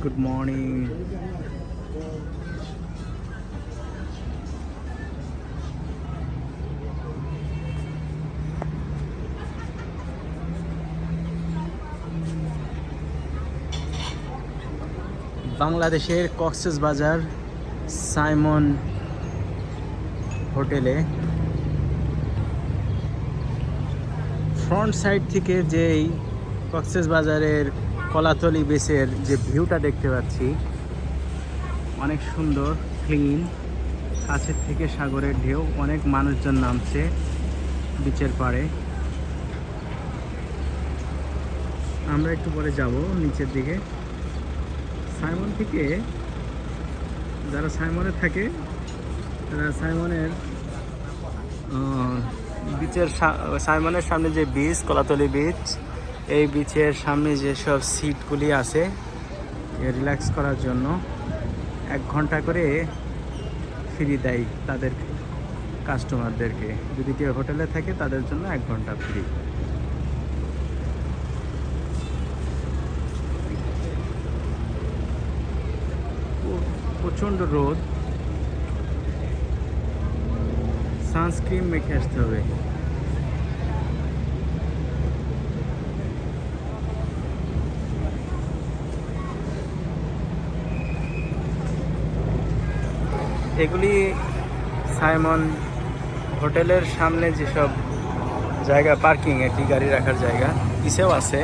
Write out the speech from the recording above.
Good morning. বাংলাদেশের Cox's Bazar Simon হোটেলে front side থেকে যেই কক্সবাজারের কলাতলি বিচের যে ভিউটা দেখতে পাচ্ছি, অনেক সুন্দর, ক্লিন, কাছের থেকে সাগরের ঢেউ, অনেক মানুষজন নামছে বিচের পাড়ে। আমরা একটু পরে যাব নিচের দিকে। সাইমন থেকে যারা সাইমনে থাকে তারা সাইমনের বিচের সাইমনের সামনে যে বিচ, কলাতলি বিচ, এই বিচের সামনে যেসব সিটগুলি আছে রিল্যাক্স করার জন্য 1 ঘন্টা করে ফ্রি দেয় তাদের কাস্টমারদেরকে। যদি কেউ হোটেলে থাকে তাদের জন্য 1 ঘন্টা ফ্রি। প্রচণ্ড রোদ, সানস্ক্রিন মেখে আসতে হবে। এগুলি সাইমন হোটেলের সামনে যেসব জায়গা পার্কিং, এটি গাড়ি রাখার জায়গা, পিছেও আছে।